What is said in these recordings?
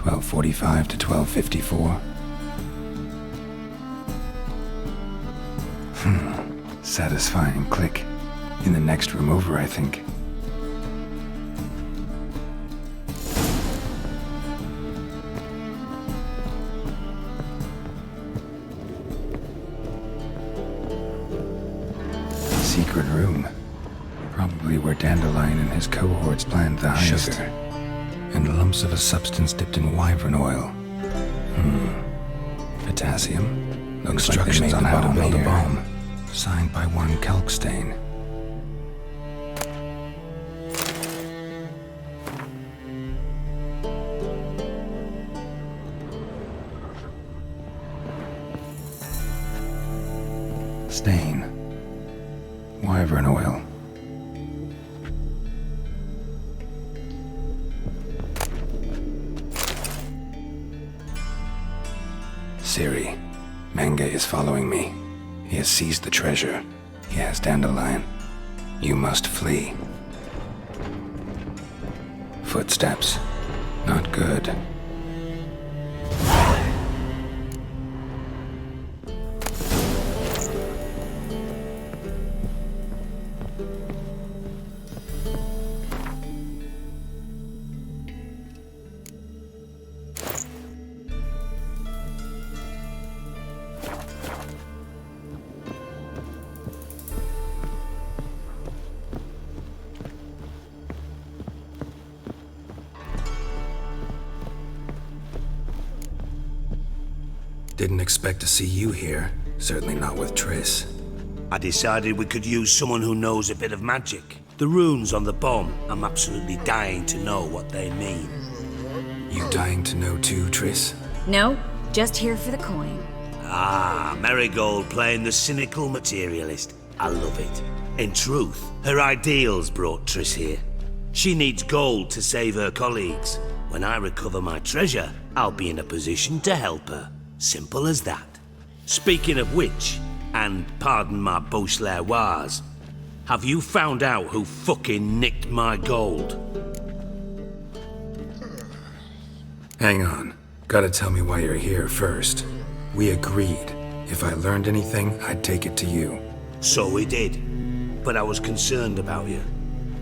1245 to 1254. Satisfying click. In the next room over, I think. Secret room. Probably where Dandelion and his cohorts planned the heist. Sugar. And lumps of a substance dipped in wyvern oil. Potassium. Looks instructions like on how to build a bomb. Signed by one Kalkstain. Stain. Wyvern oil. Siri, Menge is following me. He has seized the treasure. He has Dandelion. You must flee. Footsteps. Not good. Didn't expect to see you here. Certainly not with Triss. I decided we could use someone who knows a bit of magic. The runes on the bomb, I'm absolutely dying to know what they mean. You dying to know too, Triss? No, just here for the coin. Ah, Marigold playing the cynical materialist. I love it. In truth, her ideals brought Triss here. She needs gold to save her colleagues. When I recover my treasure, I'll be in a position to help her. Simple as that. Speaking of which, and pardon my Beauclervois, have you found out who fucking nicked my gold? Hang on. Gotta tell me why you're here first. We agreed. If I learned anything, I'd take it to you. So we did. But I was concerned about you.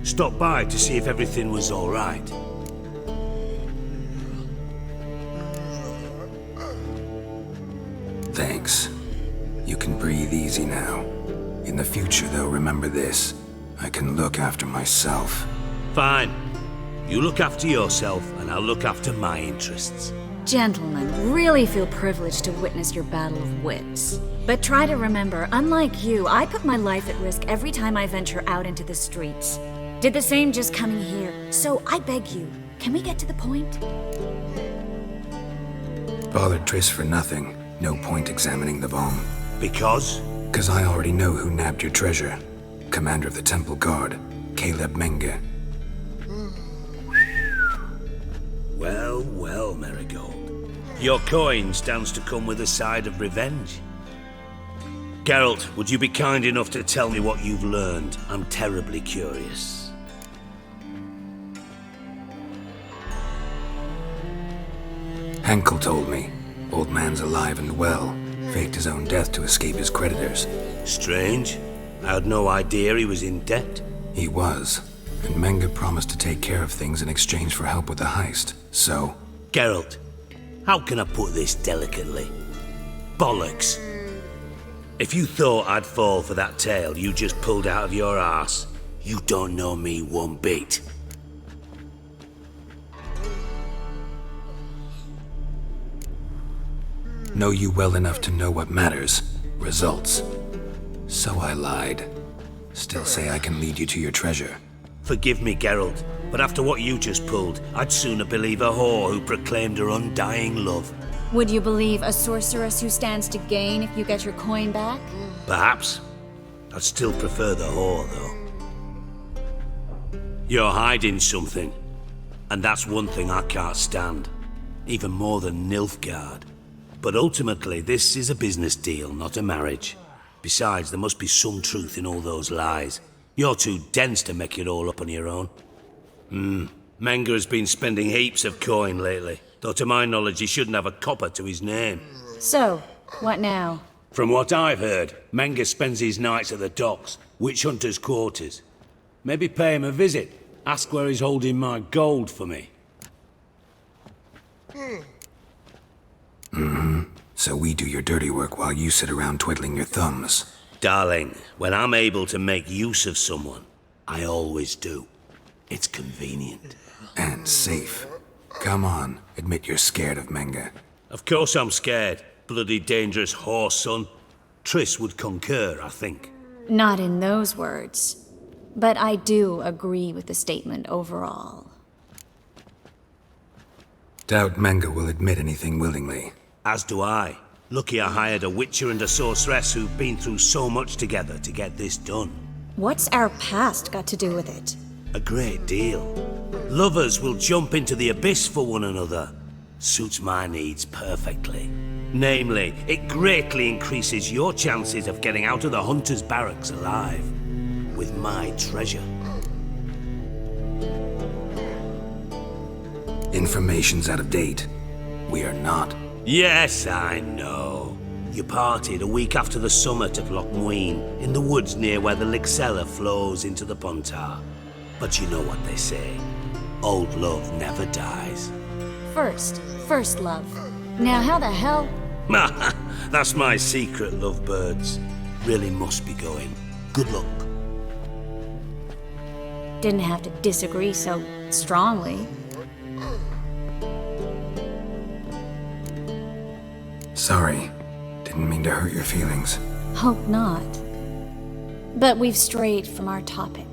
Stopped by to see if everything was all right. Thanks. You can breathe easy now. In the future, though, remember this. I can look after myself. Fine. You look after yourself, and I'll look after my interests. Gentlemen, really feel privileged to witness your battle of wits. But try to remember, unlike you, I put my life at risk every time I venture out into the streets. Did the same just coming here. So I beg you, can we get to the point? Bothered Triss for nothing. No point examining the bomb. Because? 'Cause I already know who nabbed your treasure. Commander of the Temple Guard, Caleb Menge. Well, well, Marigold. Your coin stands to come with a side of revenge. Geralt, would you be kind enough to tell me what you've learned? I'm terribly curious. Henkel told me. Old man's alive and well. Faked his own death to escape his creditors. Strange. I had no idea he was in debt. He was. And Menge promised to take care of things in exchange for help with the heist. So... Geralt, how can I put this delicately? Bollocks. If you thought I'd fall for that tale you just pulled out of your arse, you don't know me one bit. Know you well enough to know what matters. Results. So I lied. Still say I can lead you to your treasure. Forgive me, Geralt, but after what you just pulled, I'd sooner believe a whore who proclaimed her undying love. Would you believe a sorceress who stands to gain if you get your coin back? Perhaps. I'd still prefer the whore, though. You're hiding something, and that's one thing I can't stand. Even more than Nilfgaard. But ultimately, this is a business deal, not a marriage. Besides, there must be some truth in all those lies. You're too dense to make it all up on your own. Menge has been spending heaps of coin lately. Though to my knowledge he shouldn't have a copper to his name. So, what now? From what I've heard, Menga spends his nights at the docks, witch hunters' quarters. Maybe pay him a visit. Ask where he's holding my gold for me. So we do your dirty work while you sit around twiddling your thumbs. Darling, when I'm able to make use of someone, I always do. It's convenient. And safe. Come on, admit you're scared of Menga. Of course I'm scared. Bloody dangerous horse, son. Triss would concur, I think. Not in those words. But I do agree with the statement overall. Doubt Menga will admit anything willingly. As do I. Lucky I hired a witcher and a sorceress who've been through so much together to get this done. What's our past got to do with it? A great deal. Lovers will jump into the abyss for one another. Suits my needs perfectly. Namely, it greatly increases your chances of getting out of the hunter's barracks alive. With my treasure. Information's out of date. We are not. Yes, I know. You partied a week after the summit at Loch Muin, in the woods near where the Lixella flows into the Pontar. But you know what they say. Old love never dies. First love. Now how the hell? That's my secret, lovebirds. Really must be going. Good luck. Didn't have to disagree so strongly. Sorry. Didn't mean to hurt your feelings. Hope not. But we've strayed from our topic.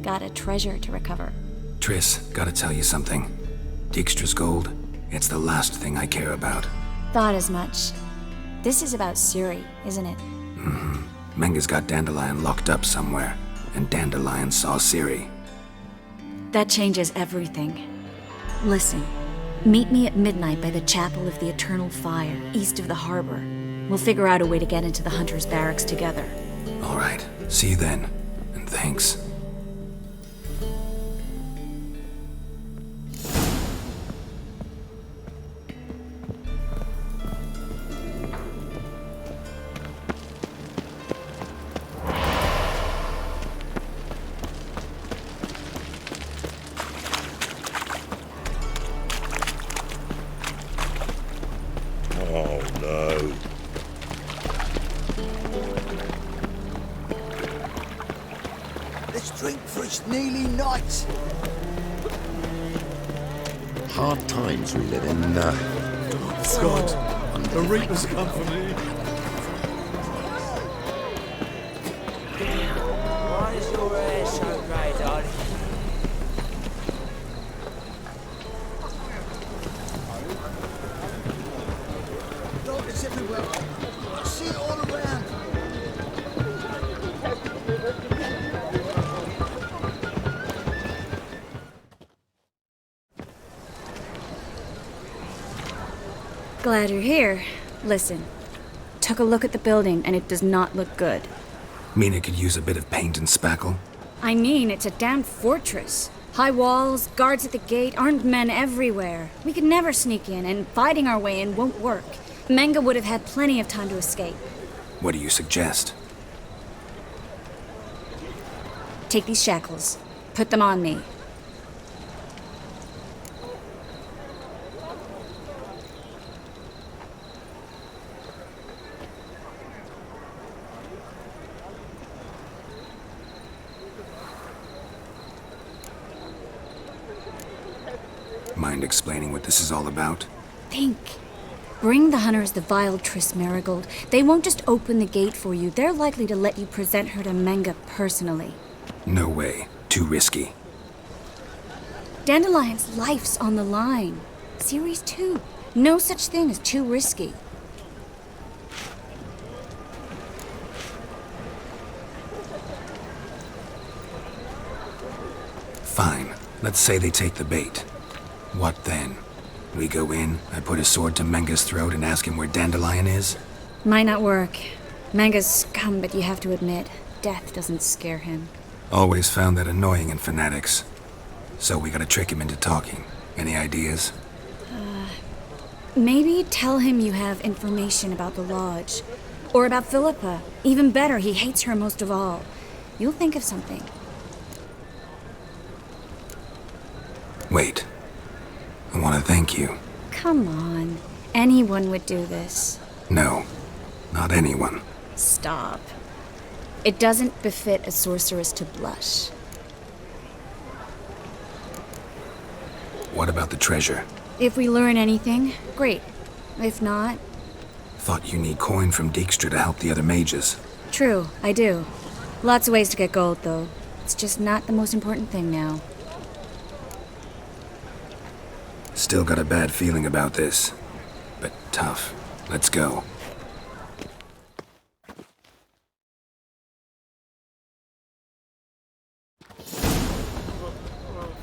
Got a treasure to recover. Triss, gotta tell you something. Dijkstra's gold, it's the last thing I care about. Thought as much. This is about Ciri, isn't it? Menga's got Dandelion locked up somewhere, and Dandelion saw Ciri. That changes everything. Listen, meet me at midnight by the Chapel of the Eternal Fire, east of the harbor. We'll figure out a way to get into the Hunter's barracks together. All right, see you then, and thanks. Oh no. Let's drink for it's nearly night. Hard times we live in. God, the Reapers come for me. Why is your hair so grey, darling? Darkness everywhere. I see it all around. Glad you're here. Listen, took a look at the building and it does not look good. Mean it could use a bit of paint and spackle? I mean, it's a damn fortress. High walls, guards at the gate, armed men everywhere. We could never sneak in, and fighting our way in won't work. Menga would have had plenty of time to escape. What do you suggest? Take these shackles. Put them on me. Mind explaining what this is all about? Think. Bring the hunters the vile Triss Marigold. They won't just open the gate for you. They're likely to let you present her to Menga personally. No way. Too risky. Dandelion's life's on the line. Ciri's too. No such thing as too risky. Fine. Let's say they take the bait. What then? We go in, I put a sword to Menga's throat and ask him where Dandelion is? Might not work. Menga's scum, but you have to admit, death doesn't scare him. Always found that annoying in fanatics. So we gotta trick him into talking. Any ideas? Maybe tell him you have information about the lodge. Or about Philippa. Even better, he hates her most of all. You'll think of something. Wait. I want to thank you. Come on. Anyone would do this. No, not anyone. Stop. It doesn't befit a sorceress to blush. What about the treasure? If we learn anything, great. If not, Thought you need coin from Dijkstra to help the other mages. true, I do. Lots of ways to get gold, though. It's just not the most important thing now. Still got a bad feeling about this. But tough. Let's go.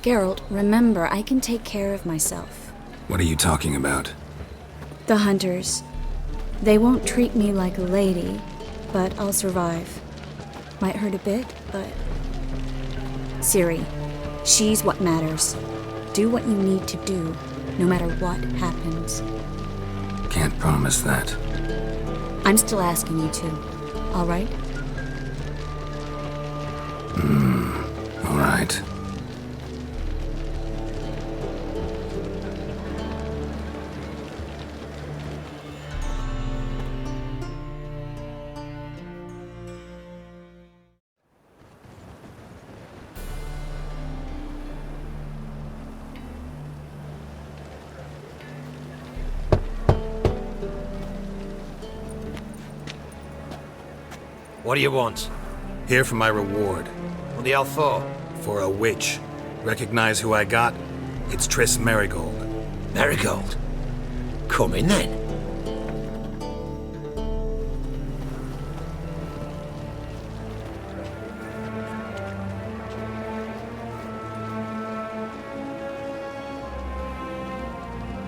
Geralt, remember, I can take care of myself. What are you talking about? The hunters. They won't treat me like a lady, but I'll survive. Might hurt a bit, but... Ciri, she's what matters. Do what you need to do, no matter what happens. Can't promise that. I'm still asking you to, all right? All right. What do you want? Here for my reward. What the hell for? For a witch. Recognize who I got? It's Triss Marigold. Marigold. Come in then.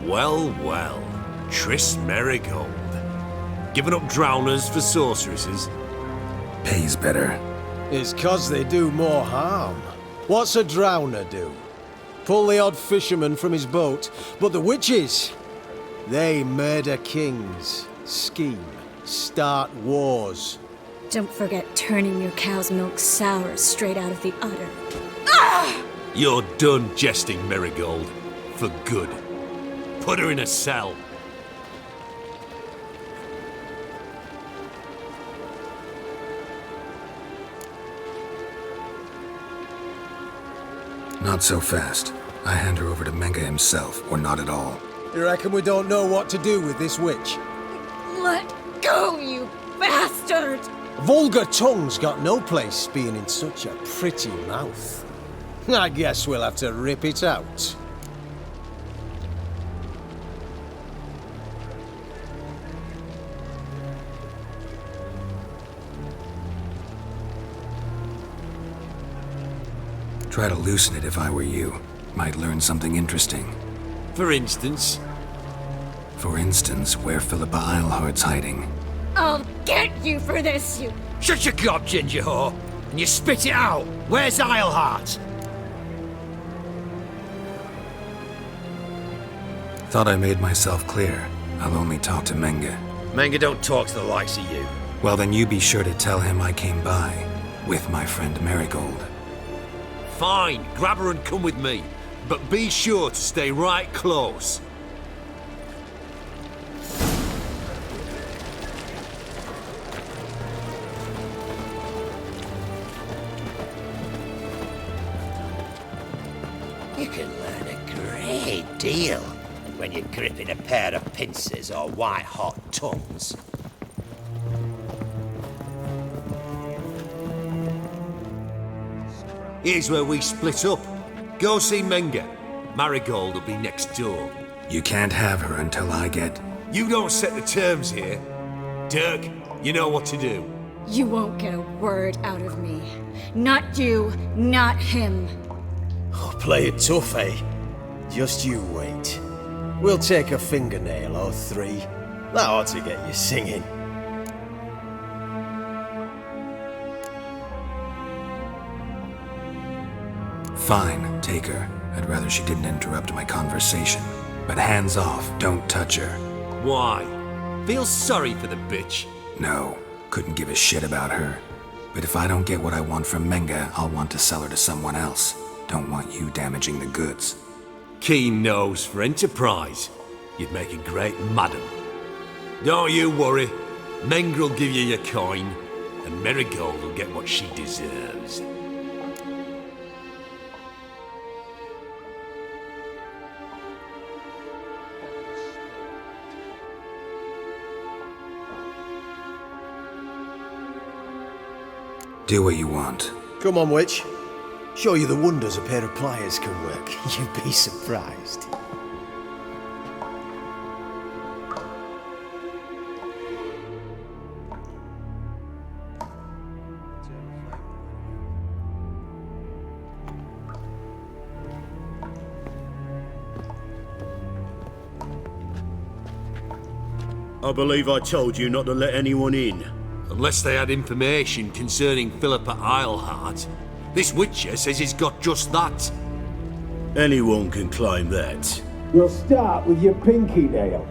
Well, well. Triss Marigold. Giving up drowners for sorceresses? Pays better. It's 'cause they do more harm. What's a drowner do? Pull the odd fisherman from his boat, but the witches, they murder kings, scheme, start wars. Don't forget turning your cow's milk sour straight out of the udder. You're done jesting, Marigold. For good. Put her in a cell. Not so fast. I hand her over to Menge himself, or not at all. You reckon we don't know what to do with this witch? Let go, you bastard! Vulgar tongue's got no place being in such a pretty mouth. I guess we'll have to rip it out. Try to loosen it if I were you. Might learn something interesting. For instance, For instance, where Philippa Eilhardt's hiding. I'll get you for this, you... Shut your gob, ginger whore, and you spit it out. Where's Eilhart? Thought I made myself clear. I'll only talk to Menge. Menge don't talk to the likes of you. Well, then you be sure to tell him I came by. With my friend Marigold. fine, grab her and come with me. But be sure to stay right close. You can learn a great deal when you're gripping a pair of pincers or white-hot tongues. Here's where we split up. Go see Menge. Marigold will be next door. You can't have her until I get... You don't set the terms here. Dirk, you know what to do. You won't get a word out of me. Not you, not him. Oh, play it tough, eh? Just you wait. We'll take a fingernail or three. That ought to get you singing. Fine, take her. I'd rather she didn't interrupt my conversation. But hands off, don't touch her. Why? Feel sorry for the bitch. No, couldn't give a shit about her. But if I don't get what I want from Menga, I'll want to sell her to someone else. Don't want you damaging the goods. Keen nose for enterprise. You'd make a great madam. Don't you worry. Mengrel will give you your coin, and Marigold will get what she deserves. Do what you want. Come on, witch. Show you the wonders a pair of pliers can work. You'd be surprised. I believe I told you not to let anyone in. Unless they had information concerning Philippa Eilhart. This Witcher says he's got just that. Anyone can claim that. We'll start with your pinky nail.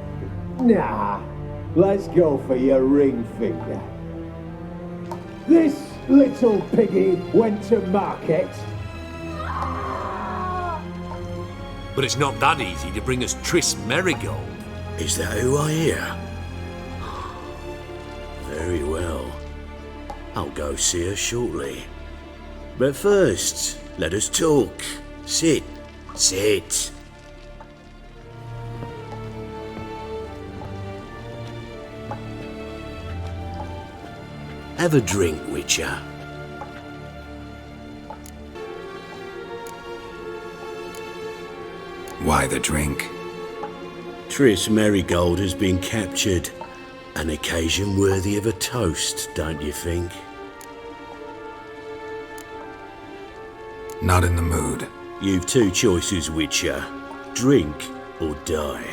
Nah, let's go for your ring finger. This little piggy went to market. But it's not that easy to bring us Triss Marigold. Is that who I hear? Very well. I'll go see her shortly. But first, let us talk. Sit. Sit. Have a drink, Witcher. Why the drink? Triss Marigold has been captured. An occasion worthy of a toast, don't you think? Not in the mood. You've two choices, Witcher. Drink or die.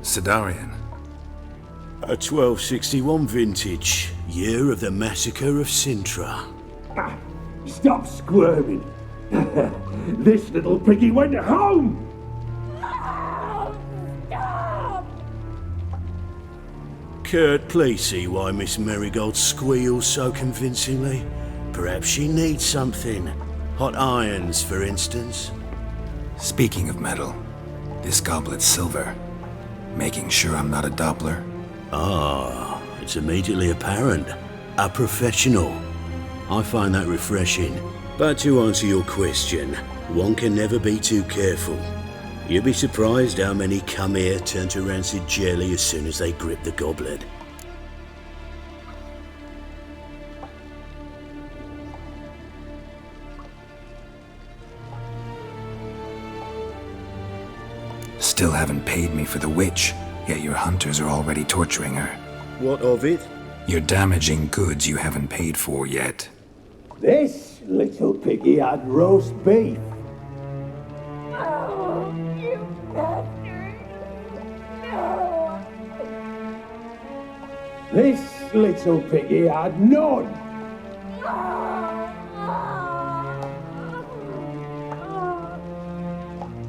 Sidarian. A 1261 vintage, year of the massacre of Sintra. Stop squirming. This little piggy went home. Kurt, please see why Miss Marigold squeals so convincingly. Perhaps she needs something. Hot irons, for instance. Speaking of metal, this goblet's silver. Making sure I'm not a Doppler. Ah, it's immediately apparent. A professional. I find that refreshing. But to answer your question, one can never be too careful. You'll be surprised how many come here turn to rancid jelly as soon as they grip the goblet. Still haven't paid me for the witch, yet your hunters are already torturing her. What of it? You're damaging goods you haven't paid for yet. This little piggy had roast beef. Oh, you bastard. No. This little piggy had none.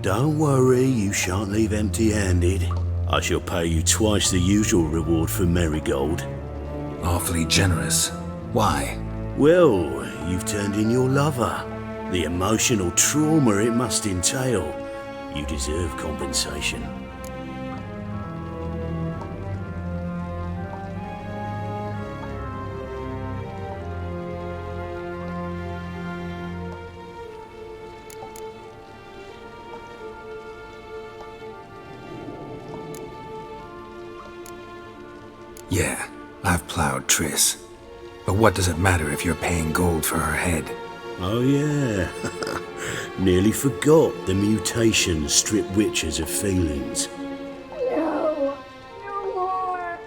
Don't worry, you shan't leave empty-handed. I shall pay you twice the usual reward for Marigold. Awfully generous. Why? Well, you've turned in your lover. The emotional trauma it must entail. You deserve compensation. Yeah, I've plowed Triss. But what does it matter if you're paying gold for her head? Oh yeah. Nearly forgot the mutations strip witches of feelings. No. No more.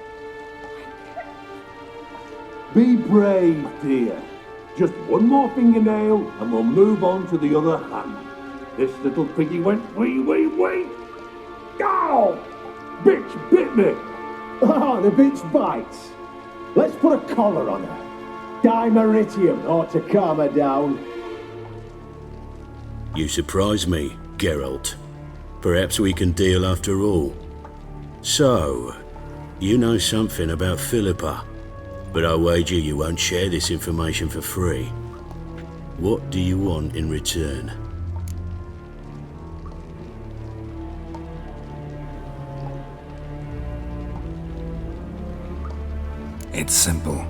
Be brave, dear. Just one more fingernail and we'll move on to the other hand. This little piggy went wee. Ow! Bitch bit me! Oh, the bitch bites. Let's put a collar on her. Dimeritium ought to calm her down. You surprise me, Geralt. Perhaps we can deal after all. So, you know something about Philippa, but I wager you won't share this information for free. What do you want in return? It's simple.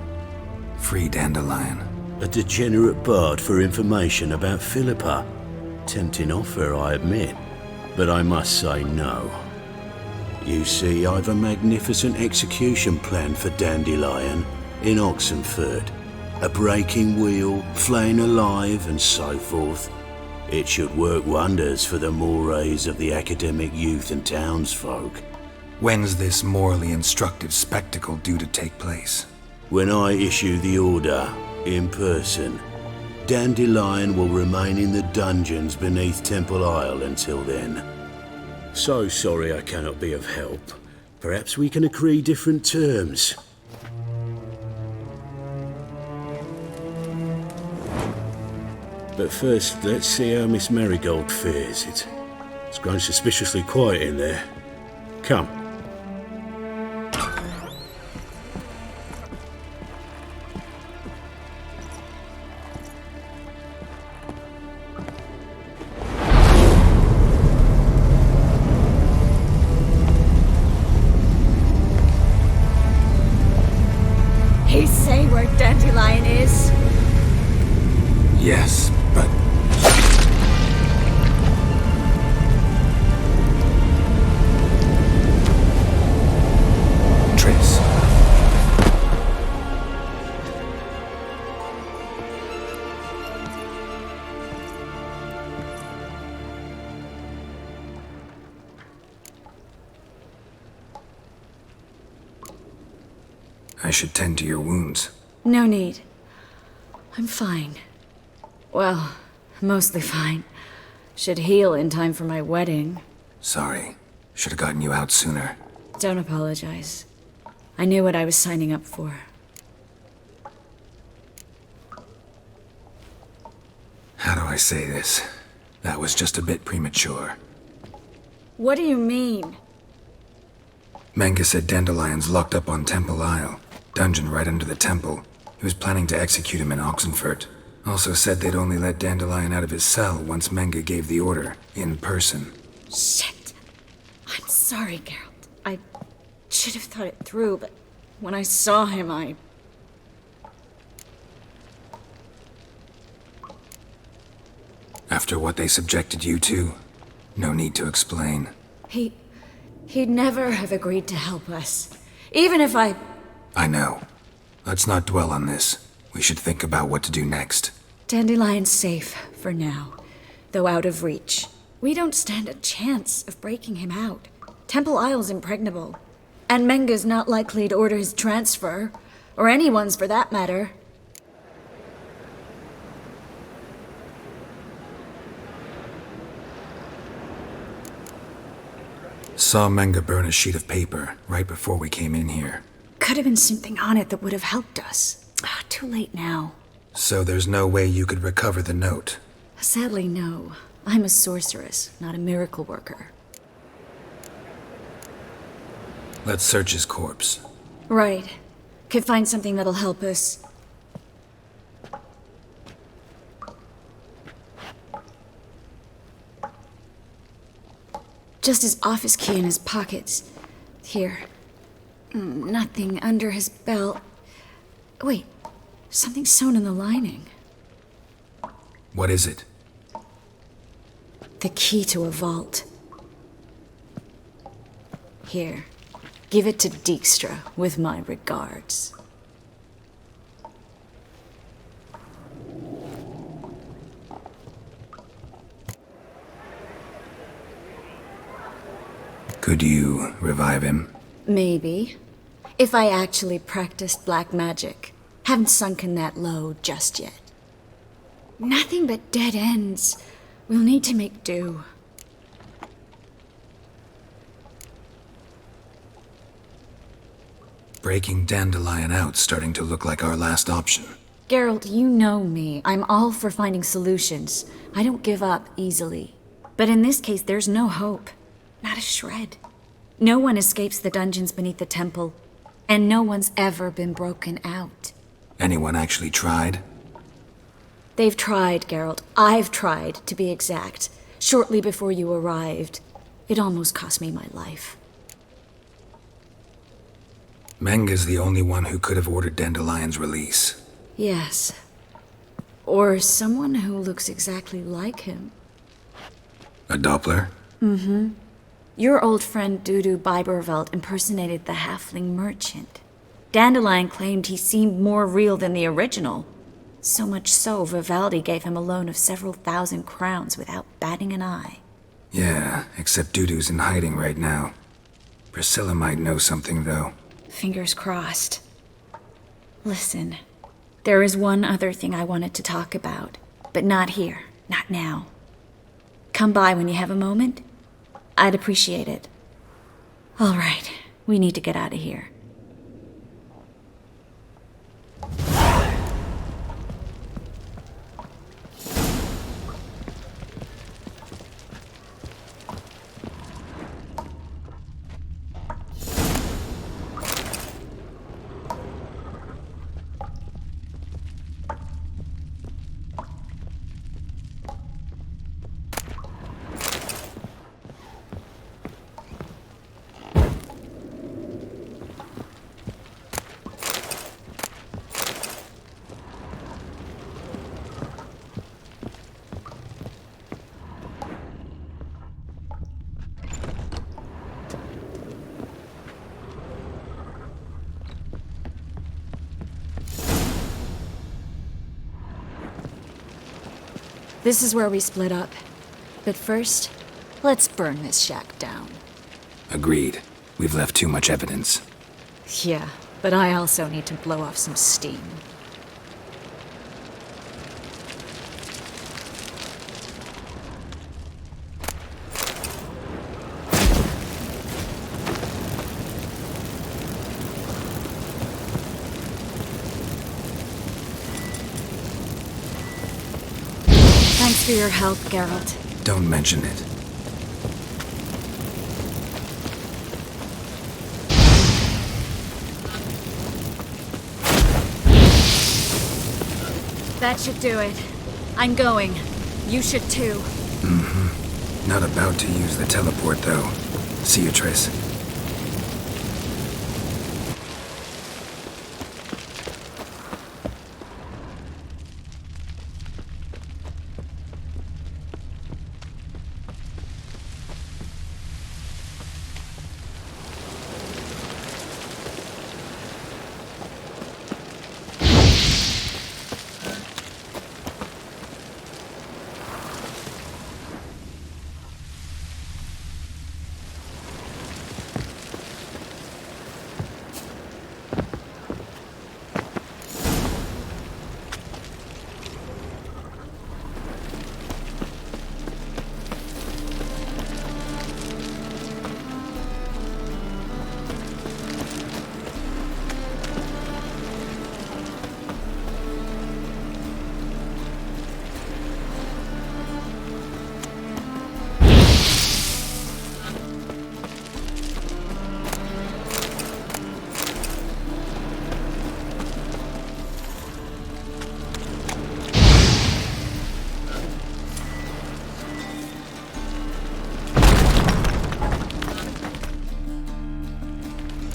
Free Dandelion. A degenerate bard for information about Philippa. Tempting offer, I admit, but I must say no. You see, I've a magnificent execution plan for Dandelion in Oxenford. A breaking wheel, flaying alive, and so forth. It should work wonders for the mores of the academic youth and townsfolk. When's this morally instructive spectacle due to take place? When I issue the order, in person, Dandelion will remain in the dungeons beneath Temple Isle until then. So sorry I cannot be of help. Perhaps we can agree different terms. But first, let's see how Miss Marigold fares. It's grown suspiciously quiet in there. Come. He say where Dandelion is? Yes, but... Triss. I should tend to your wounds. No need. I'm fine. Well, mostly fine. Should heal in time for my wedding. Sorry. Should have gotten you out sooner. Don't apologize. I knew what I was signing up for. How do I say this? That was just a bit premature. What do you mean? Manga said Dandelion's locked up on Temple Isle. Dungeon right under the temple. He was planning to execute him in Oxenfurt. Also said they'd only let Dandelion out of his cell once Manga gave the order, in person. Shit. I'm sorry, Geralt. I should have thought it through, but when I saw him, After what they subjected you to, no need to explain. He'd never have agreed to help us. Even if I know. Let's not dwell on this. We should think about what to do next. Dandelion's safe for now, though out of reach. We don't stand a chance of breaking him out. Temple Isle's impregnable, and Menga's not likely to order his transfer, or anyone's for that matter. Saw Manga burn a sheet of paper right before we came in here. Could have been something on it that would have helped us. Too late now. So there's no way you could recover the note? Sadly, no. I'm a sorceress, not a miracle worker. Let's search his corpse. Right. Could find something that'll help us. Just his office key in his pockets. Here. Nothing under his belt. Wait, something sewn in the lining. What is it? The key to a vault. Here, give it to Dijkstra with my regards. Could you revive him? Maybe. If I actually practiced black magic. Haven't sunken that low just yet. Nothing but dead ends. We'll need to make do. Breaking Dandelion out's starting to look like our last option. Geralt, you know me. I'm all for finding solutions. I don't give up easily. But in this case, there's no hope. Not a shred. No one escapes the dungeons beneath the temple, and no one's ever been broken out. Anyone actually tried? They've tried, Geralt. I've tried, to be exact. Shortly before you arrived. It almost cost me my life. Menga's the only one who could have ordered Dandelion's release. Yes. Or someone who looks exactly like him. A Doppler? Mm-hmm. Your old friend Dudu Biberveld impersonated the halfling merchant. Dandelion claimed he seemed more real than the original. So much so, Vivaldi gave him a loan of several thousand crowns without batting an eye. Yeah, except Dudu's in hiding right now. Priscilla might know something, though. Fingers crossed. Listen, there is one other thing I wanted to talk about, but not here, not now. Come by when you have a moment. I'd appreciate it. All right, we need to get out of here. This is where we split up. But first, let's burn this shack down. Agreed. We've left too much evidence. Yeah, but I also need to blow off some steam. Thanks for your help, Geralt. Don't mention it. That should do it. I'm going. You should too. Mm-hmm. Not about to use the teleport, though. See you, Triss.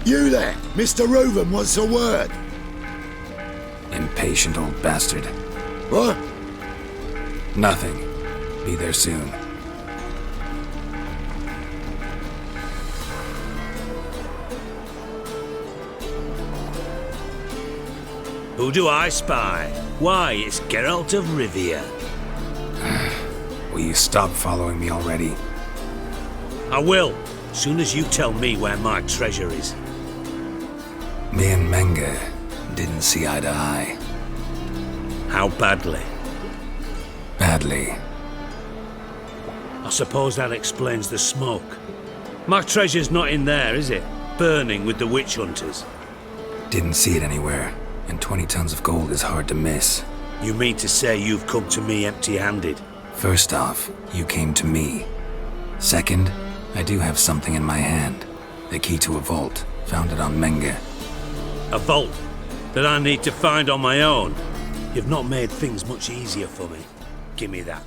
You there! Mr. Reuven wants a word! Impatient old bastard. What? Nothing. Be there soon. Who do I spy? Why, it's Geralt of Rivia. Will you stop following me already? I will, soon as you tell me where my treasure is. Me and Menga didn't see eye to eye. How badly? Badly. I suppose that explains the smoke. My treasure's not in there, is it? Burning with the witch hunters. Didn't see it anywhere, and 20 tons of gold is hard to miss. You mean to say you've come to me empty-handed? First off, you came to me. Second, I do have something in my hand. The key to a vault, founded on Menge. A vault that I need to find on my own? You've not made things much easier for me. Give me that.